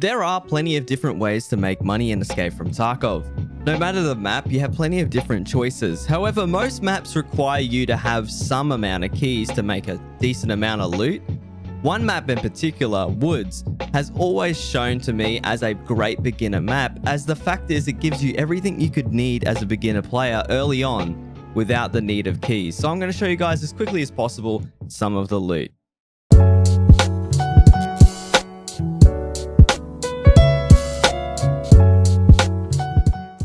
There are plenty of different ways to make money in Escape from Tarkov. No matter the map, you have plenty of different choices. However, most maps require you to have some amount of keys to make a decent amount of loot. One map in particular, Woods, has always shown to me as a great beginner map, as the fact is it gives you everything you could need as a beginner player early on without the need of keys. So I'm going to show you guys as quickly as possible some of the loot.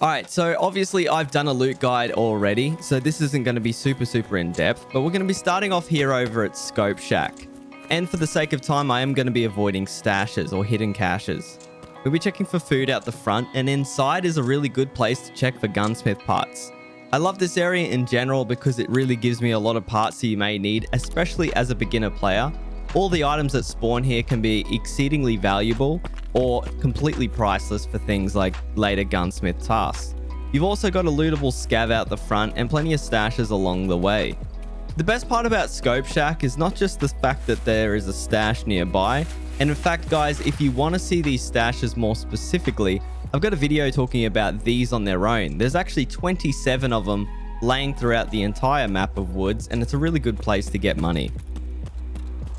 Alright, so obviously I've done a loot guide already, so this isn't going to be super in depth, but we're going to be starting off here over at Scope Shack. And for the sake of time, I am going to be avoiding stashes or hidden caches. We'll be checking for food out the front, and inside is a really good place to check for gunsmith parts. I love this area in general because it really gives me a lot of parts that you may need, especially as a beginner player. All the items that spawn here can be exceedingly valuable or completely priceless for things like later gunsmith tasks. You've also got a lootable scav out the front and plenty of stashes along the way. The best part about Scope Shack is not just the fact that there is a stash nearby, and in fact guys, if you want to see these stashes more specifically, I've got a video talking about these on their own. There's actually 27 of them laying throughout the entire map of Woods, and it's a really good place to get money.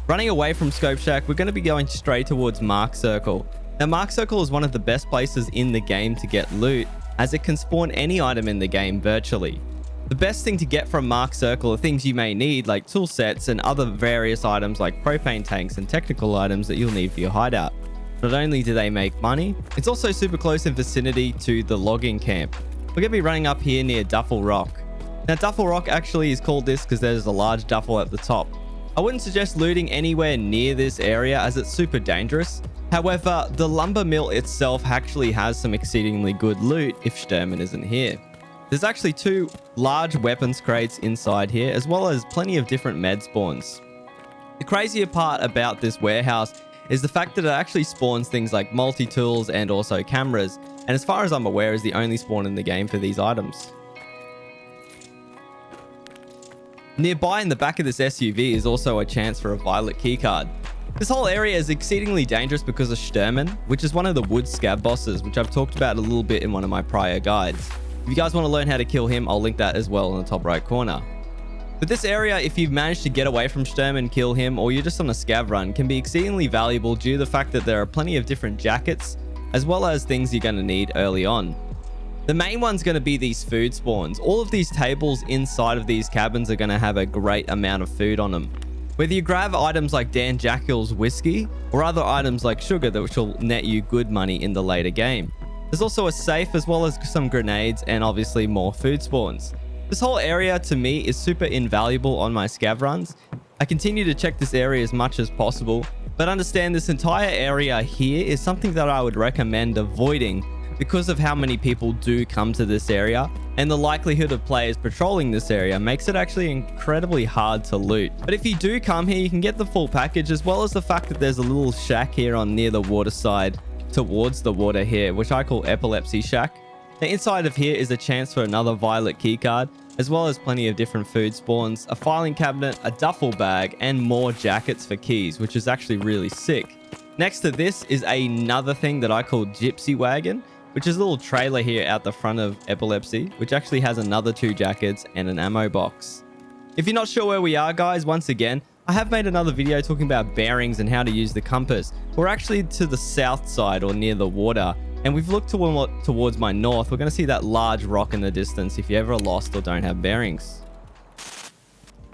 Running away from Scope Shack, we're going to be going straight towards Mark Circle. Now, Mark Circle is one of the best places in the game to get loot, as it can spawn any item in the game virtually. The best thing to get from Mark Circle are things you may need, like tool sets and other various items like propane tanks and technical items that you'll need for your hideout. Not only do they make money, it's also super close in vicinity to the logging camp. We're going to be running up here near Duffel Rock. Now, Duffel Rock actually is called this because there's a large duffel at the top. I wouldn't suggest looting anywhere near this area as it's super dangerous. However, the lumber mill itself actually has some exceedingly good loot if Sturman isn't here. There's actually 2 large weapons crates inside here, as well as plenty of different med spawns. The crazier part about this warehouse is the fact that it actually spawns things like multi-tools and also cameras, and as far as I'm aware is the only spawn in the game for these items. Nearby in the back of this SUV is also a chance for a violet keycard. This whole area is exceedingly dangerous because of Sturman, which is one of the Woods scav bosses, which I've talked about a little bit in one of my prior guides. If you guys want to learn how to kill him, I'll link that as well in the top right corner. But this area, if you've managed to get away from Sturman, kill him, or you're just on a scav run, can be exceedingly valuable due to the fact that there are plenty of different jackets, as well as things you're going to need early on. The main one's going to be these food spawns. All of these tables inside of these cabins are going to have a great amount of food on them. Whether you grab items like Dan Jackill's whiskey or other items like sugar, which will net you good money in the later game. There's also a safe as well as some grenades and obviously more food spawns. This whole area to me is super invaluable on my scav runs. I continue to check this area as much as possible, but understand this entire area here is something that I would recommend avoiding because of how many people do come to this area, and the likelihood of players patrolling this area makes it actually incredibly hard to loot. But if you do come here, you can get the full package, as well as the fact that there's a little shack here on near the water side towards the water here, which I call Epilepsy Shack. Now, inside of here is a chance for another violet keycard, as well as plenty of different food spawns, a filing cabinet, a duffel bag, and more jackets for keys, which is actually really sick. Next to this is another thing that I call Gypsy Wagon, which is a little trailer here out the front of Epilepsy, which actually has another 2 jackets and an ammo box. If you're not sure where we are, guys, once again, I have made another video talking about bearings and how to use the compass. We're actually to the south side or near the water, and we've looked towards my north. We're going to see that large rock in the distance if you're ever lost or don't have bearings.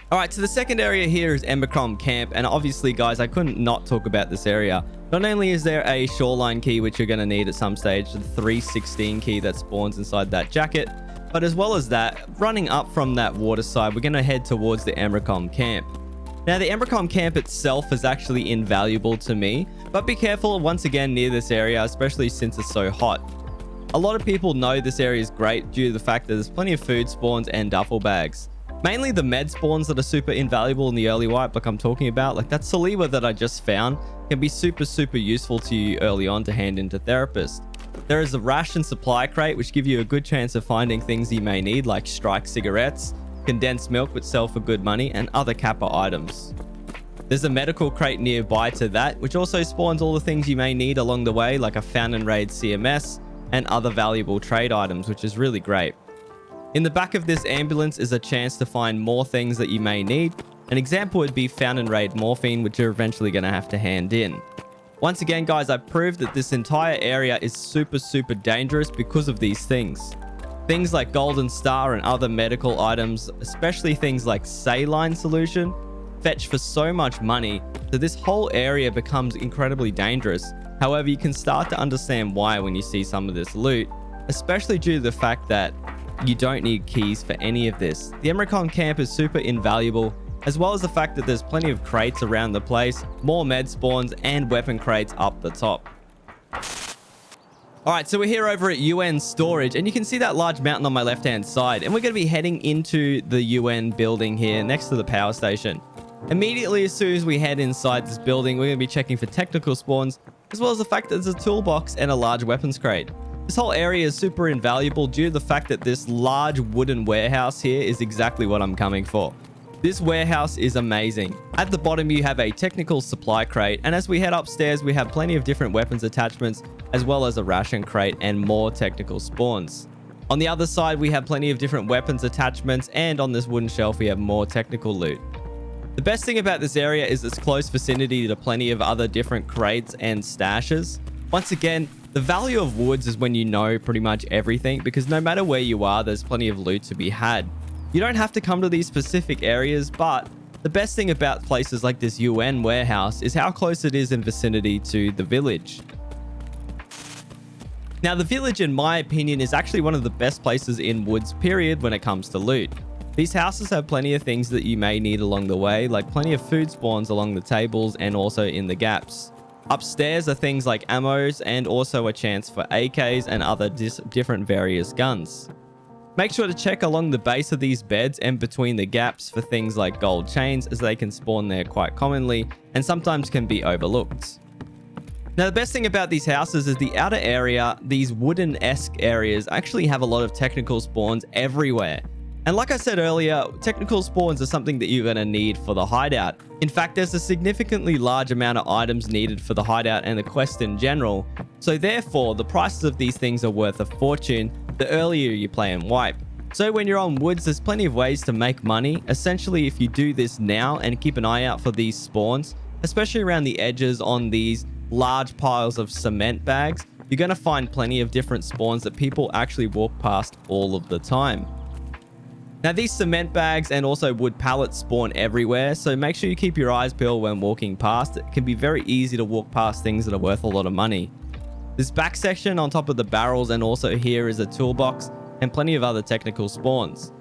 Alright, so the second area here is Emercom Camp, and obviously guys, I couldn't not talk about this area. Not only is there a shoreline key which you're going to need at some stage, the 316 key that spawns inside that jacket, but as well as that, running up from that water side, we're going to head towards the Emercom Camp. Now, the Emercom Camp itself is actually invaluable to me, but be careful once again near this area, especially since it's so hot. A lot of people know this area is great due to the fact that there's plenty of food spawns and duffel bags. Mainly the med spawns that are super invaluable in the early wipe, like I'm talking about, like that Saliva that I just found, can be super useful to you early on to hand into Therapist. There is a ration supply crate, which give you a good chance of finding things you may need, like strike cigarettes, condensed milk, which sell for good money, and other Kappa items. There's a medical crate nearby to that, which also spawns all the things you may need along the way, like a found and raid CMS and other valuable trade items, which is really great. In the back of this ambulance is a chance to find more things that you may need. An example would be found and raid morphine, which you're eventually going to have to hand in. Once again, guys, I proved that this entire area is super dangerous because of these things. Things like Golden Star and other medical items, especially things like saline solution, fetch for so much money that this whole area becomes incredibly dangerous. However, you can start to understand why when you see some of this loot, especially due to the fact that you don't need keys for any of this. The Emercom Camp is super invaluable, as well as the fact that there's plenty of crates around the place, more med spawns and weapon crates up the top. Alright, so we're here over at UN storage, and you can see that large mountain on my left hand side, and we're going to be heading into the UN building here next to the power station. Immediately as soon as we head inside this building, we're going to be checking for technical spawns, as well as the fact that there's a toolbox and a large weapons crate. This whole area is super invaluable due to the fact that this large wooden warehouse here is exactly what I'm coming for. This warehouse is amazing. At the bottom, you have a technical supply crate, and as we head upstairs, we have plenty of different weapons attachments, as well as a ration crate and more technical spawns. On the other side, we have plenty of different weapons attachments, and on this wooden shelf, we have more technical loot. The best thing about this area is its close vicinity to plenty of other different crates and stashes. Once again, the value of woods is when you know pretty much everything, because no matter where you are, there's plenty of loot to be had. You don't have to come to these specific areas, but the best thing about places like this UN warehouse is how close it is in vicinity to the village. Now, the village, in my opinion, is actually one of the best places in Woods, period, when it comes to loot. These houses have plenty of things that you may need along the way, like plenty of food spawns along the tables and also in the gaps. Upstairs are things like ammos and also a chance for AKs and other different various guns. Make sure to check along the base of these beds and between the gaps for things like gold chains, as they can spawn there quite commonly and sometimes can be overlooked. Now, the best thing about these houses is the outer area. These wooden-esque areas actually have a lot of technical spawns everywhere. And like I said earlier, technical spawns are something that you're going to need for the hideout. In fact, there's a significantly large amount of items needed for the hideout and the quest in general. So therefore, the prices of these things are worth a fortune the earlier you play and wipe. So when you're on Woods, there's plenty of ways to make money. Essentially, if you do this now and keep an eye out for these spawns, especially around the edges on these large piles of cement bags, you're going to find plenty of different spawns that people actually walk past all of the time. Now, these cement bags and also wood pallets spawn everywhere, so make sure you keep your eyes peeled when walking past. It can be very easy to walk past things that are worth a lot of money. This back section on top of the barrels and also here is a toolbox and plenty of other technical spawns.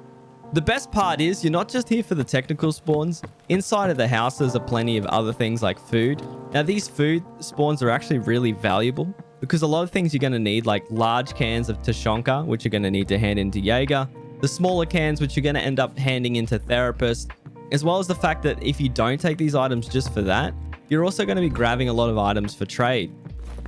The best part is you're not just here for the technical spawns. Inside of the houses are plenty of other things like food. Now, these food spawns are actually really valuable because a lot of things you're going to need, like large cans of Tushonka, which you're going to need to hand into Jaeger, the smaller cans, which you're going to end up handing into Therapist, as well as the fact that if you don't take these items just for that, you're also going to be grabbing a lot of items for trade.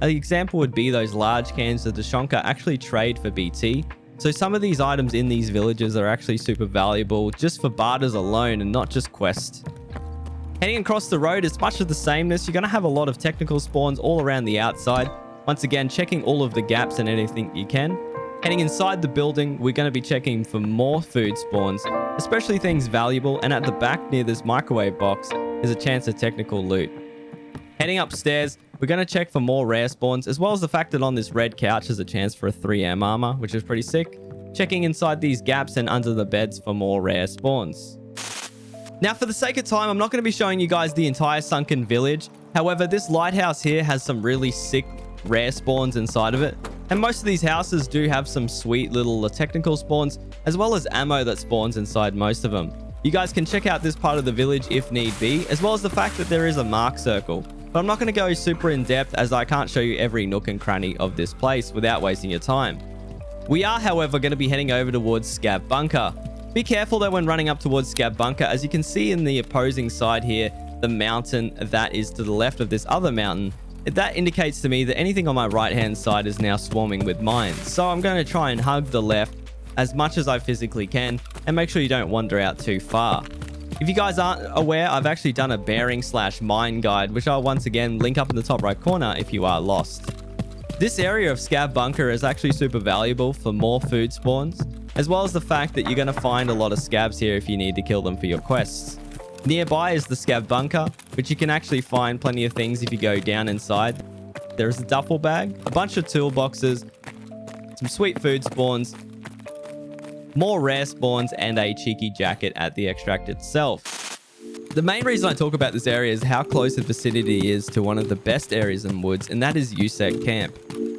An example would be those large cans of Tushonka actually trade for BT. So some of these items in these villages are actually super valuable just for barters alone and not just quests. Heading across the road is much of the sameness. You're going to have a lot of technical spawns all around the outside. Once again, checking all of the gaps and anything you can. Heading inside the building, we're going to be checking for more food spawns, especially things valuable. And at the back near this microwave box is a chance of technical loot. Heading upstairs, we're going to check for more rare spawns, as well as the fact that on this red couch is a chance for a 3M armor, which is pretty sick. Checking inside these gaps and under the beds for more rare spawns. Now, for the sake of time, I'm not going to be showing you guys the entire Sunken Village. However, this lighthouse here has some really sick rare spawns inside of it. And most of these houses do have some sweet little technical spawns, as well as ammo that spawns inside most of them. You guys can check out this part of the village if need be, as well as the fact that there is a mark circle. But I'm not going to go super in depth, as I can't show you every nook and cranny of this place without wasting your time. We are, however, going to be heading over towards Scav Bunker. Be careful though when running up towards Scav Bunker. As you can see in the opposing side here, the mountain that is to the left of this other mountain, that indicates to me that anything on my right hand side is now swarming with mines. So I'm going to try and hug the left as much as I physically can and make sure you don't wander out too far. If you guys aren't aware, I've actually done a bearing/mine guide, which I'll once again link up in the top right corner if you are lost. This area of Scav Bunker is actually super valuable for more food spawns, as well as the fact that you're going to find a lot of scavs here if you need to kill them for your quests. Nearby is the Scav Bunker, which you can actually find plenty of things if you go down inside. There is a duffel bag, a bunch of toolboxes, some sweet food spawns, more rare spawns, and a cheeky jacket at the extract itself. The main reason I talk about this area is how close the vicinity is to one of the best areas in woods, and that is USEC Camp.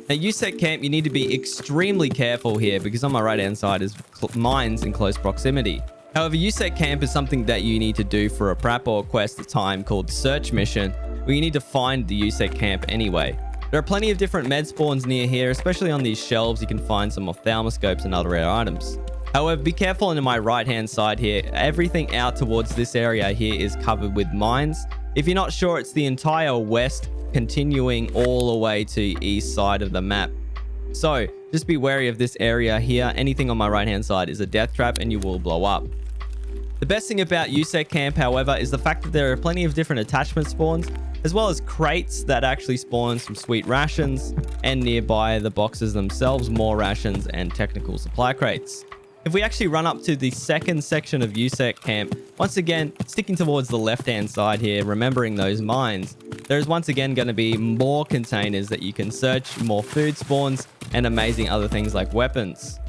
At USEC Camp, you need to be extremely careful here because on my right-hand side is mines in close proximity. However, USEC Camp is something that you need to do for a prep or quest time called Search Mission, where you need to find the USEC Camp anyway. There are plenty of different med spawns near here, especially on these shelves you can find some ophthalmoscopes and other rare items. However, be careful on my right-hand side here. Everything out towards this area here is covered with mines. If you're not sure, it's the entire west continuing all the way to east side of the map. So just be wary of this area here. Anything on my right-hand side is a death trap and you will blow up. The best thing about USEC Camp, however, is the fact that there are plenty of different attachment spawns, as well as crates that actually spawn some sweet rations, and nearby the boxes themselves, more rations and technical supply crates. If we actually run up to the second section of USEC Camp, once again, sticking towards the left-hand side here, remembering those mines, there's once again going to be more containers that you can search, more food spawns, and amazing other things like weapons.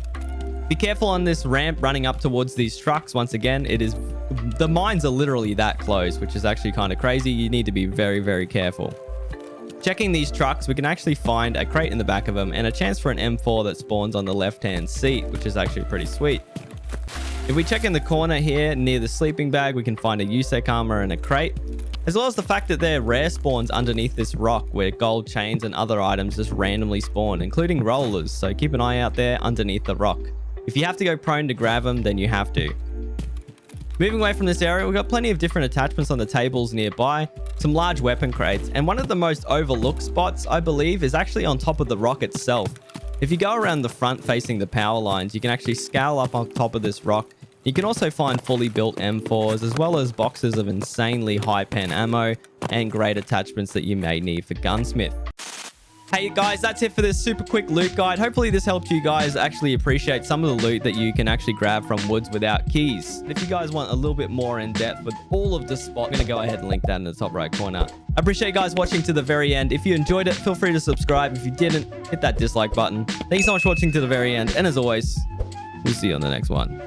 Be careful on this ramp running up towards these trucks. Once again, the mines are literally that close, which is actually kind of crazy. You need to be very, very careful. Checking these trucks, we can actually find a crate in the back of them and a chance for an M4 that spawns on the left-hand seat, which is actually pretty sweet. If we check in the corner here near the sleeping bag, we can find a USEC armor and a crate, as well as the fact that there are rare spawns underneath this rock where gold chains and other items just randomly spawn, including rollers, so keep an eye out there underneath the rock. If you have to go prone to grab them, then you have to. Moving away from this area, we've got plenty of different attachments on the tables nearby, some large weapon crates, and one of the most overlooked spots, I believe, is actually on top of the rock itself. If you go around the front facing the power lines, you can actually scale up on top of this rock. You can also find fully built M4s, as well as boxes of insanely high pen ammo and great attachments that you may need for gunsmith. Hey guys, that's it for this super quick loot guide. Hopefully this helped you guys actually appreciate some of the loot that you can actually grab from woods without keys. If you guys want a little bit more in depth with all of the spots, I'm going to go ahead and link that in the top right corner. I appreciate you guys watching to the very end. If you enjoyed it, feel free to subscribe. If you didn't, hit that dislike button. Thank you so much for watching to the very end. And as always, we'll see you on the next one.